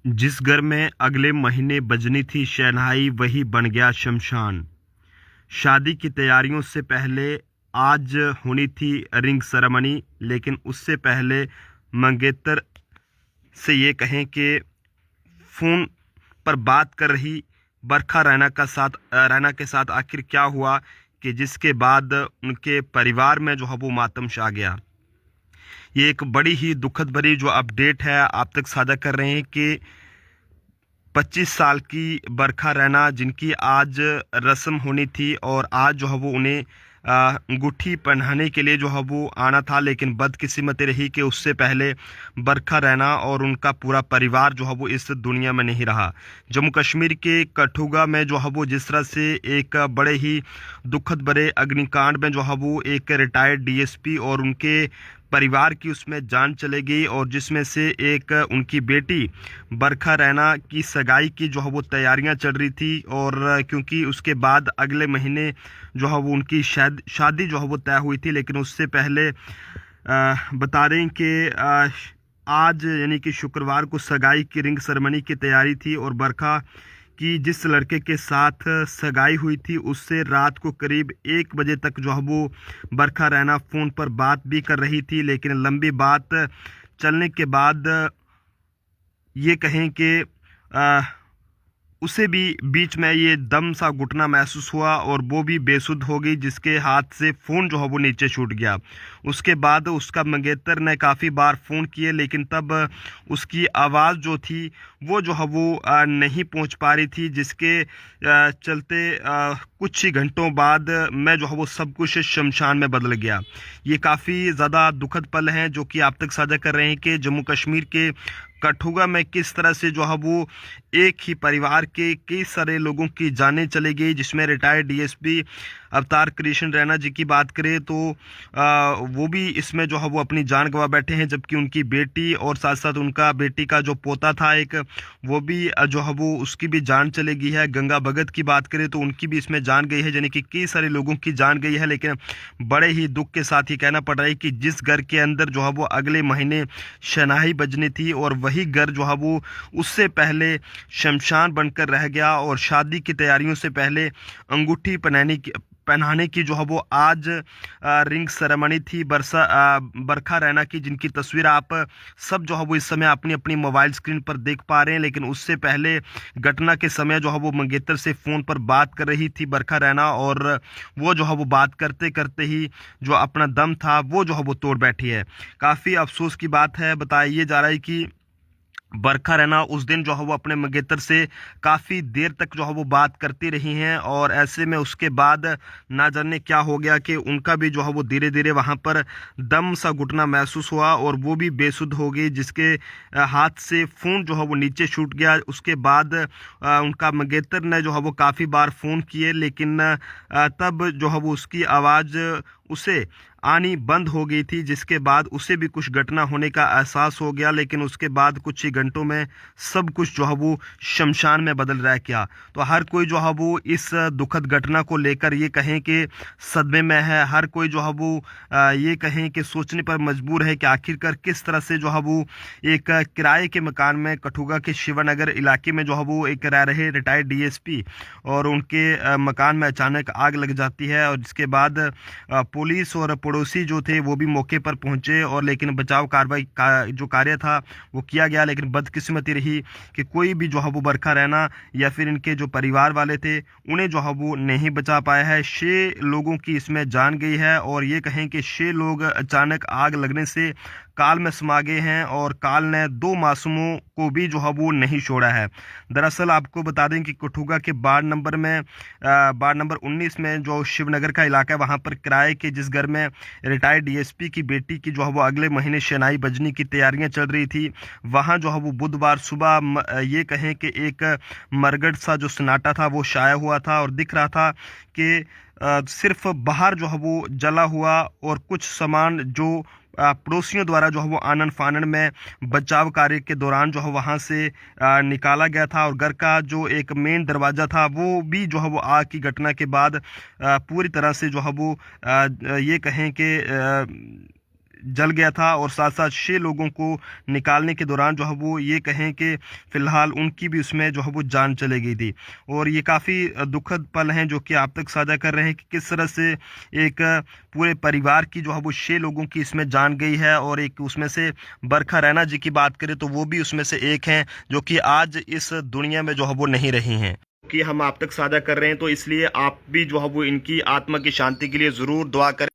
जिस घर में अगले महीने बजनी थी शहनाई वही बन गया शमशान। शादी की तैयारियों से पहले आज होनी थी रिंग सेरेमनी, लेकिन उससे पहले मंगेतर से ये कहें कि फ़ोन पर बात कर रही बरखा रैना के साथ आखिर क्या हुआ कि जिसके बाद उनके परिवार में जो है वो मातम छा गया। ये एक बड़ी ही दुखद भरी जो अपडेट है आप तक साझा कर रहे हैं कि 25 साल की बरखा रैना, जिनकी आज रस्म होनी थी और आज जो है वो उन्हें अंगूठी पहनाने के लिए जो है वो आना था, लेकिन बदकिस्मती रही कि उससे पहले बरखा रैना और उनका पूरा परिवार जो है वो इस दुनिया में नहीं रहा। जम्मू कश्मीर के कठुआ में जो है वो जिस तरह से एक बड़े ही दुखद भरे अग्निकांड में जो है वो एक रिटायर्ड डीएसपी और उनके परिवार की उसमें जान चले गई, और जिसमें से एक उनकी बेटी बरखा रैना की सगाई की जो है वो तैयारियां चल रही थी, और क्योंकि उसके बाद अगले महीने जो है वो उनकी शादी जो है वो तय हुई थी, लेकिन उससे पहले बता रहे हैं कि आज यानी कि शुक्रवार को सगाई की रिंग सेरेमनी की तैयारी थी, और बरखा कि जिस लड़के के साथ सगाई हुई थी उससे रात को करीब 1 बजे तक जो है वो बरखा रैना फ़ोन पर बात भी कर रही थी, लेकिन लंबी बात चलने के बाद ये कहें कि उसे भी बीच में ये दम सा घुटना महसूस हुआ और वो भी बेसुध हो गई, जिसके हाथ से फ़ोन जो है वो नीचे छूट गया। उसके बाद उसका मंगेतर ने काफ़ी बार फ़ोन किए, लेकिन तब उसकी आवाज़ जो थी वो जो है वो नहीं पहुंच पा रही थी, जिसके चलते कुछ ही घंटों बाद मैं जो है वो सब कुछ शमशान में बदल गया। ये काफ़ी ज़्यादा दुखद पल हैं जो कि आप तक साझा कर रहे हैं कि जम्मू कश्मीर के कठुआ में किस तरह से जो है वो एक ही परिवार के कई सारे लोगों की जानें चली गई, जिसमें रिटायर्ड डीएसपी अवतार कृष्ण रैना जी की बात करें तो वो भी इसमें जो है वो अपनी जान गंवा बैठे हैं, जबकि उनकी बेटी और साथ साथ उनका बेटी का जो पोता था एक, वो भी जो है वो उसकी भी जान चली गई है। गंगा भगत की बात करें तो उनकी भी इसमें जान गई है, यानी कि कई सारे लोगों की जान गई है। लेकिन बड़े ही दुख के साथ ही कहना पड़ रहा है कि जिस घर के अंदर जो है वो अगले महीने शनाही बजनी थी और वही घर जो है वो उससे पहले शमशान बनकर रह गया, और शादी की तैयारियों से पहले अंगूठी पहनाने की जो है वो आज रिंग सेरेमनी थी बरखा रैना की, जिनकी तस्वीर आप सब जो है वो इस समय अपनी अपनी मोबाइल स्क्रीन पर देख पा रहे हैं। लेकिन उससे पहले घटना के समय जो है वो मंगेतर से फ़ोन पर बात कर रही थी बरखा रैना, और वो जो है वो बात करते करते ही जो अपना दम था वो जो है वो तोड़ बैठी है। काफ़ी अफसोस की बात है, बताया जा रहा है कि बरखा रैना उस दिन जो है वो अपने मंगेतर से काफ़ी देर तक जो है वो बात करती रही हैं, और ऐसे में उसके बाद ना जाने क्या हो गया कि उनका भी जो है वो धीरे धीरे वहाँ पर दम सा घुटना महसूस हुआ और वो भी बेसुध हो गई, जिसके हाथ से फ़ोन जो है वो नीचे छूट गया। उसके बाद उनका मंगेतर ने जो है वो काफ़ी बार फ़ोन किए, लेकिन तब जो है वो उसकी आवाज़ उसे आनी बंद हो गई थी, जिसके बाद उसे भी कुछ घटना होने का एहसास हो गया। लेकिन उसके बाद कुछ ही घंटों में सब कुछ जो है वो शमशान में बदल रहा है क्या। तो हर कोई जो है वो इस दुखद घटना को लेकर ये कहें कि सदमे में है। हर कोई जो है वो ये कहें कि सोचने पर मजबूर है कि आखिरकार किस तरह से जो है वो एक किराए के मकान में कठुआ के शिवानगर इलाके में जो है वो एक रह रहे रिटायर्ड डीएसपी और उनके मकान में अचानक आग लग जाती है, और जिसके बाद पुलिस और पड़ोसी जो थे वो भी मौके पर पहुंचे, और लेकिन बचाव कार्रवाई का जो कार्य था वो किया गया। लेकिन बदकिस्मती रही कि कोई भी जो है वो बरखा रैना या फिर इनके जो परिवार वाले थे उन्हें जो है वो नहीं बचा पाया है। 6 लोगों की इसमें जान गई है, और ये कहें कि 6 लोग अचानक आग लगने से काल में समा गए हैं, और काल ने 2 मासूमों को भी जो है वो नहीं छोड़ा है। दरअसल आपको बता दें कि कठुआ के वार्ड नंबर 19 में जो शिवनगर का इलाका है, वहाँ पर किराए के जिस घर में रिटायर्ड डीएसपी की बेटी की जो है वो अगले महीने शनाई बजनी की तैयारियां चल रही थी, वहाँ जो है वो बुधवार सुबह ये कहें कि एक मरगट सा जो सन्नाटा था वो छाया हुआ था, और दिख रहा था कि सिर्फ बाहर जो है वो जला हुआ और कुछ सामान जो पड़ोसियों द्वारा जो है वो आनन फानन में बचाव कार्य के दौरान जो है वहाँ से निकाला गया था, और घर का जो एक मेन दरवाज़ा था वो भी जो है वो आग की घटना के बाद पूरी तरह से जो है वो ये कहें कि जल गया था और साथ साथ 6 लोगों को निकालने के दौरान जो है वो ये कहें कि फ़िलहाल उनकी भी उसमें जो है वो जान चली गई थी। और ये काफ़ी दुखद पल हैं जो कि आप तक साझा कर रहे हैं कि किस तरह से एक पूरे परिवार की जो है वो 6 लोगों की इसमें जान गई है। और एक उसमें से बरखा रैना जी की बात करें तो वो भी उसमें से एक हैं जो कि आज इस दुनिया में जो है वो नहीं रही हैं, कि हम आप तक साझा कर रहे हैं। तो इसलिए आप भी जो है वो इनकी आत्मा की शांति के लिए ज़रूर दुआ करें।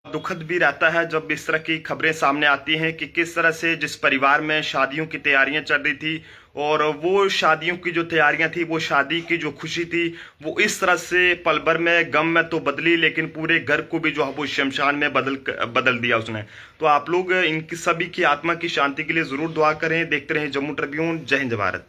दुखद भी रहता है जब इस तरह की खबरें सामने आती हैं कि किस तरह से जिस परिवार में शादियों की तैयारियां चल रही थी और वो शादियों की जो तैयारियां थी, वो शादी की जो खुशी थी, वो इस तरह से पल भर में गम में तो बदली, लेकिन पूरे घर को भी जो है वो शमशान में बदल दिया उसने। तो आप लोग इनकी सभी की आत्मा की शांति के लिए जरूर दुआ करें। देखते रहें जम्मू ट्रिब्यून। जय हिंद भारत।